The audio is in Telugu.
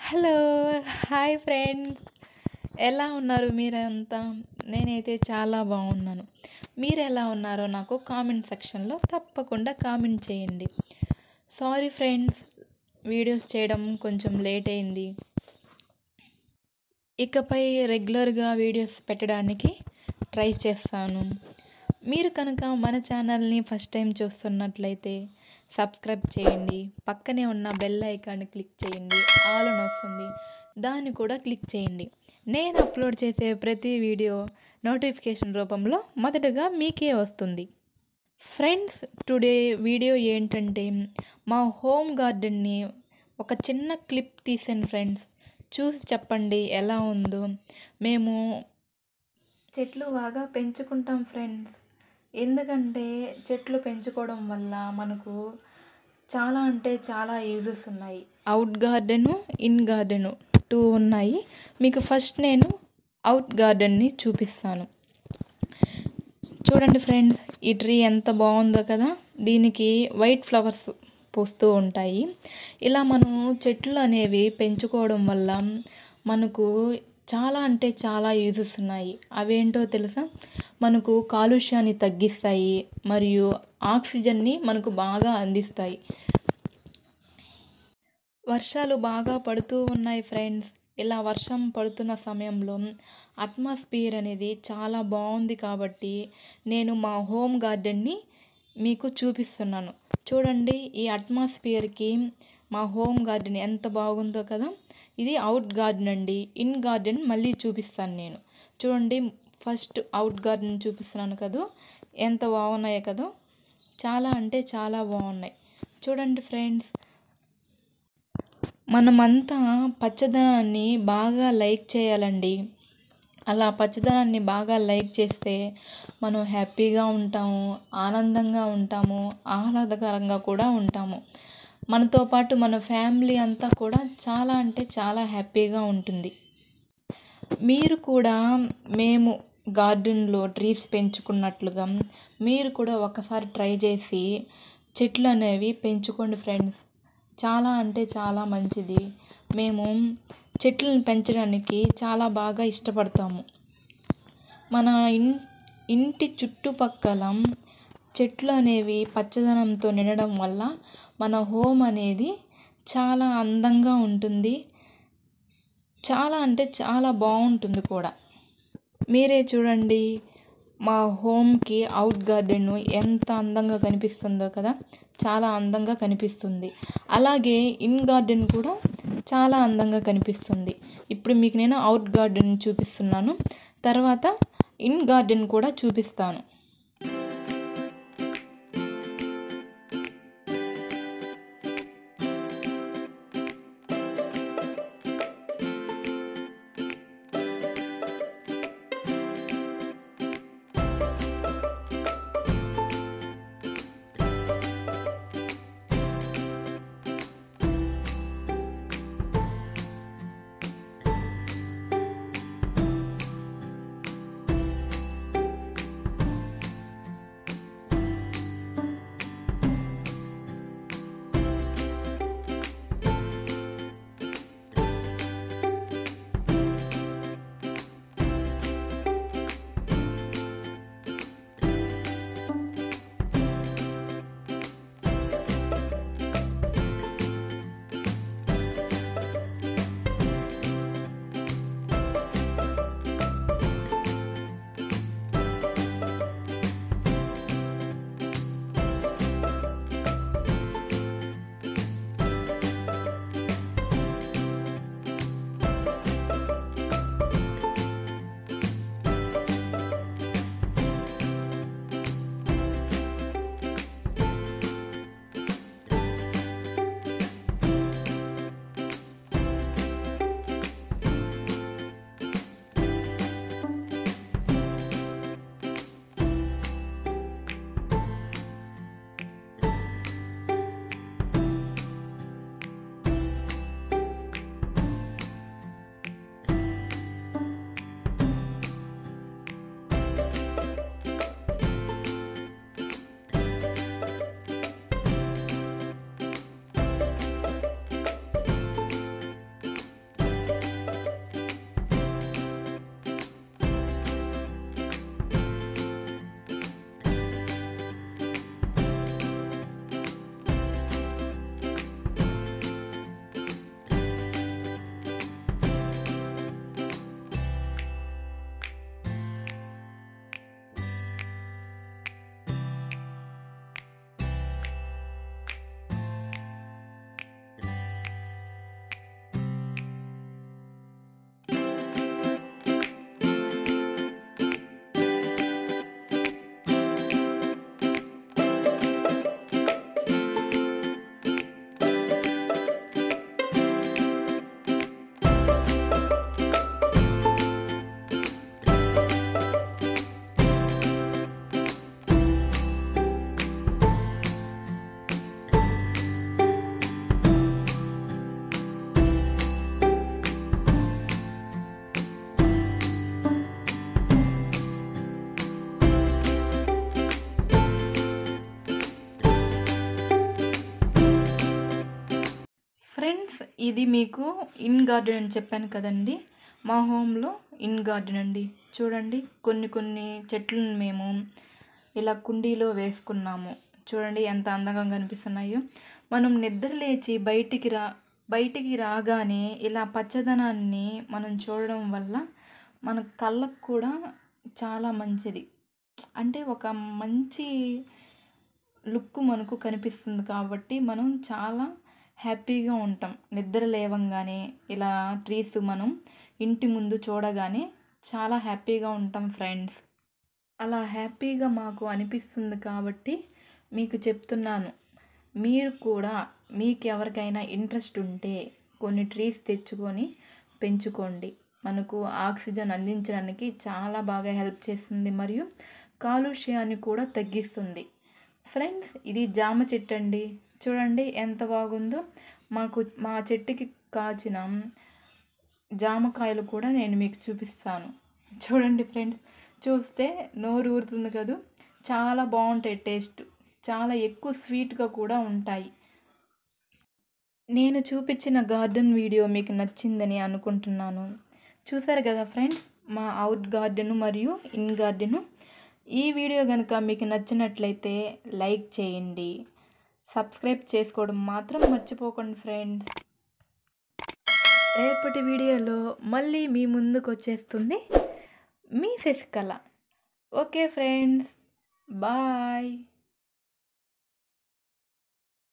హలో! Hi friends. ఎలా ఉన్నారు మీరంతా? నేనైతే చాలా బాగున్నాను. మీరెలా ఉన్నారో నాకు కామెంట్ సెక్షన్‌లో తప్పకుండా కామెంట్ చేయండి. సారీ ఫ్రెండ్స్, వీడియోస్ చేయడం కొంచెం లేట్ అయింది. ఇకపై రెగ్యులర్‌గా వీడియోస్ పెట్టడానికి ట్రై చేస్తాను. మీరు కనుక మన ఛానల్‌ని ఫస్ట్ టైం చూస్తున్నట్లయితే సబ్స్క్రైబ్ చేయండి. పక్కనే ఉన్న బెల్ ఐకాన్ని క్లిక్ చేయండి. ఆల్ అని వస్తుంది. దాన్ని కూడా క్లిక్ చేయండి. నేను అప్లోడ్ చేసే ప్రతి వీడియో నోటిఫికేషన్ రూపంలో మొదటగా మీకే వస్తుంది. ఫ్రెండ్స్, టుడే వీడియో ఏంటంటే మా హోమ్ గార్డెన్ని ఒక చిన్న క్లిప్ తీసాను ఫ్రెండ్స్. చూసి చెప్పండి ఎలా ఉందో. మేము చెట్లు బాగా పెంచుకుంటాం ఫ్రెండ్స్. ఎందుకంటే చెట్లు పెంచుకోవడం వల్ల మనకు చాలా అంటే చాలా యూజెస్ ఉన్నాయి. అవుట్ గార్డెను, ఇన్ గార్డెను 2 ఉన్నాయి. మీకు ఫస్ట్ నేను అవుట్ గార్డెన్ని చూపిస్తాను. చూడండి ఫ్రెండ్స్, ఈ ట్రీ ఎంత బాగుందో కదా. దీనికి వైట్ ఫ్లవర్స్ పూస్తూ ఉంటాయి. ఇలా మనం చెట్లు అనేవి పెంచుకోవడం వల్ల మనకు చాలా అంటే చాలా యూజెస్ ఉన్నాయి. అవేంటో తెలుసా? మనకు కాలుష్యాన్ని తగ్గిస్తాయి మరియు ఆక్సిజన్ని మనకు బాగా అందిస్తాయి. వర్షాలు బాగా పడుతూ ఉన్నాయి ఫ్రెండ్స్. ఇలా వర్షం పడుతున్న సమయంలో అట్మాస్ఫియర్ అనేది చాలా బాగుంది కాబట్టి నేను మా హోమ్ గార్డెన్ని మీకు చూపిస్తున్నాను. చూడండి, ఈ అట్మాస్ఫియర్కి మా హోమ్ గార్డెన్ ఎంత బాగుందో కదా. ఇది అవుట్ గార్డెన్ అండి. ఇన్ గార్డెన్ మళ్ళీ చూపిస్తాను నేను. చూడండి, ఫస్ట్ అవుట్ గార్డెన్ చూపిస్తున్నాను కదా, ఎంత బాగున్నాయో కదా. చాలా అంటే చాలా బాగున్నాయి. చూడండి ఫ్రెండ్స్, మనమంతా పచ్చదనాన్ని బాగా లైక్ చేయాలండి. అలా పచ్చదనాన్ని బాగా లైక్ చేస్తే మనం హ్యాపీగా ఉంటాము, ఆనందంగా ఉంటాము, ఆహ్లాదకరంగా కూడా ఉంటాము. మనతో పాటు మన ఫ్యామిలీ అంతా కూడా చాలా అంటే చాలా హ్యాపీగా ఉంటుంది. మీరు కూడా మేము గార్డెన్లో ట్రీస్ పెంచుకున్నట్లుగా మీరు కూడా ఒకసారి ట్రై చేసి చెట్లు అనేవి పెంచుకోండి ఫ్రెండ్స్. చాలా అంటే చాలా మంచిది. మేము చెట్లను పెంచడానికి చాలా బాగా ఇష్టపడతాము. మన ఇంటి చుట్టుపక్కల చెట్లు అనేవి పచ్చదనంతో నిండడం వల్ల మన హోమ్ అనేది చాలా అందంగా ఉంటుంది. చాలా అంటే చాలా బాగుంటుంది కూడా. మీరే చూడండి, మా హోమ్కి అవుట్ గార్డెన్ ఎంత అందంగా కనిపిస్తుందో కదా. చాలా అందంగా కనిపిస్తుంది. అలాగే ఇన్ గార్డెన్ కూడా చాలా అందంగా కనిపిస్తుంది. ఇప్పుడు మీకు నేను అవుట్ గార్డెన్ చూపిస్తున్నాను. తర్వాత ఇన్ గార్డెన్ కూడా చూపిస్తాను. ఇది మీకు ఇన్ గార్డెన్ అని చెప్పాను కదండి, మా హోమ్లో ఇన్ గార్డెన్ అండి. చూడండి కొన్ని కొన్ని చెట్లను మేము ఇలా కుండీలో వేసుకున్నాము. చూడండి ఎంత అందంగా కనిపిస్తున్నాయో. మనం నిద్ర లేచి బయటికి రాగానే ఇలా పచ్చదనాన్ని మనం చూడడం వల్ల మన కళ్ళకు కూడా చాలా మంచిది. అంటే ఒక మంచి లుక్ మనకు కనిపిస్తుంది కాబట్టి మనం చాలా హ్యాపీగా ఉంటాం. నిద్ర లేవంగానే ఇలా ట్రీస్ మనం ఇంటి ముందు చూడగానే చాలా హ్యాపీగా ఉంటాం ఫ్రెండ్స్. అలా హ్యాపీగా మాకు అనిపిస్తుంది కాబట్టి మీకు చెప్తున్నాను. మీరు కూడా మీకు ఎవరికైనా ఇంట్రెస్ట్ ఉంటే కొన్ని ట్రీస్ తెచ్చుకొని పెంచుకోండి. మనకు ఆక్సిజన్ అందించడానికి చాలా బాగా హెల్ప్ చేస్తుంది మరియు కాలుష్యాన్ని కూడా తగ్గిస్తుంది. ఫ్రెండ్స్, ఇది జామ చెట్టు అండి. చూడండి ఎంత బాగుందో. మా చెట్టుకి కాచిన జామకాయలు కూడా నేను మీకు చూపిస్తాను. చూడండి ఫ్రెండ్స్, చూస్తే నోరు ఊరుతుంది కదూ. చాలా బాగుంటాయి టేస్ట్, చాలా ఎక్కువ స్వీట్గా కూడా ఉంటాయి. నేను చూపించిన గార్డెన్ వీడియో మీకు నచ్చిందని అనుకుంటున్నాను. చూసారు కదా ఫ్రెండ్స్, మా అవుట్ గార్డెను మరియు ఇన్ గార్డెను. ఈ వీడియో కనుక మీకు నచ్చినట్లయితే లైక్ చేయండి, సబ్స్క్రైబ్ చేసుకోవడం మాత్రం మర్చిపోకండి ఫ్రెండ్స్. రేపటి వీడియోలో మళ్ళీ మీ ముందుకు వచ్చేస్తుంది మీ శశికళ. Okay friends, bye.